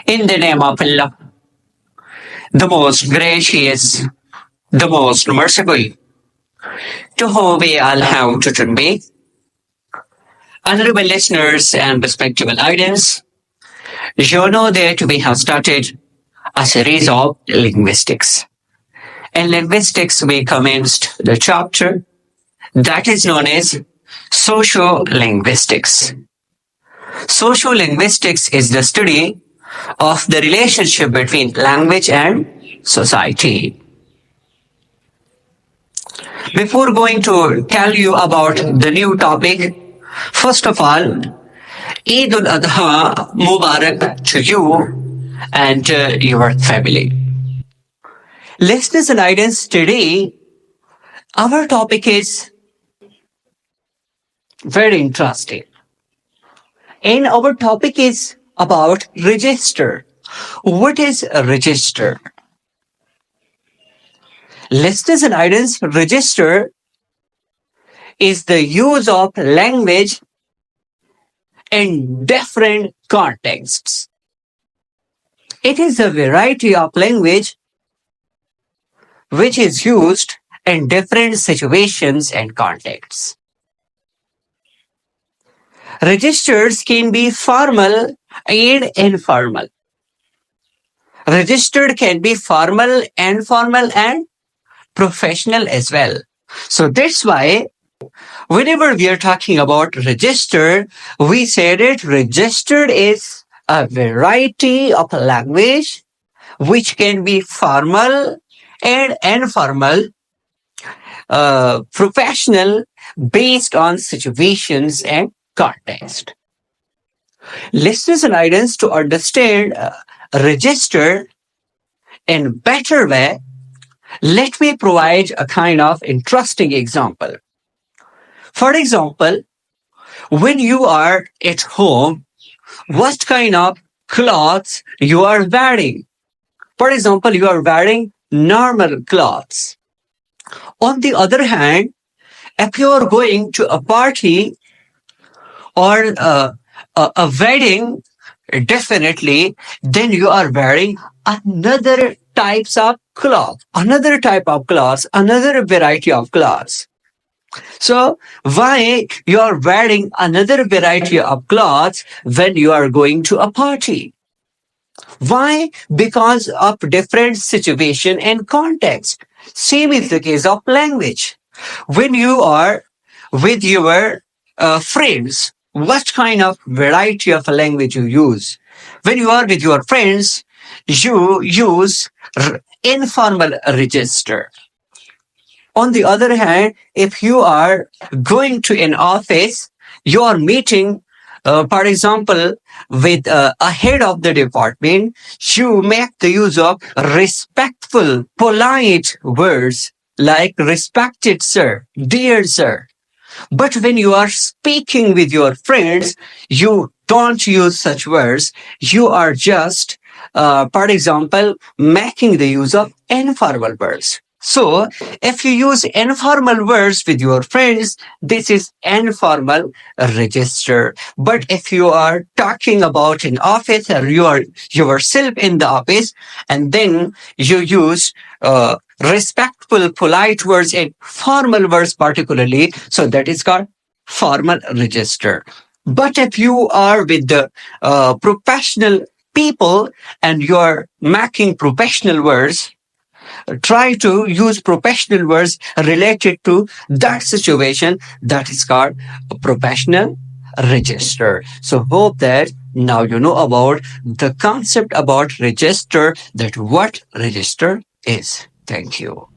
In the name of Allah, the most gracious, the most merciful, to whom we all have to turn back. Honorable listeners and respectable audience, you know that we have started a series of linguistics. In linguistics, we commenced the chapter that is known as sociolinguistics. Sociolinguistics is the study of the relationship between language and society. Before going to tell you about the new topic, first of all, Eid al-Adha Mubarak to you and your family. Listeners and audience, today our topic is very interesting. And our topic is about register. What is a register? Listeners and audience, register is the use of language in different contexts. It is a variety of language which is used in different situations and contexts. Registers can be formal and informal. Registered can be formal, informal, and professional as well. So that's why whenever we are talking about register, we say that registered is a variety of language which can be formal and informal, professional, based on situations and context. Listeners and audience, to understand register in better way, let me provide a kind of interesting example. For example, when you are at home, what kind of clothes you are wearing? For example, you are wearing normal clothes. On the other hand, if you are going to a party or a wedding, definitely, then you are wearing another types of cloth, another type of clothes, another variety of clothes. So why you are wearing another variety of clothes when you are going to a party? Why? Because of different situation and context. Same is the case of language. When you are with your friends, what kind of variety of language you use? When you are with your friends, you use informal register. On the other hand, if you are going to an office, you are meeting, for example, with a head of the department, you make the use of respectful, polite words like respected sir, dear sir. But when you are speaking with your friends, you don't use such words. You are just, for example, making the use of informal words. So, if you use informal words with your friends, this is informal register. But if you are talking about an office or you are yourself in the office, and then you use respectful, polite words and formal words particularly, so that is called formal register. But if you are with the professional people and you are making professional words, try to use professional words related to that situation. That is called a professional register. So hope that now you know about the concept about register, that what register is. Thank you.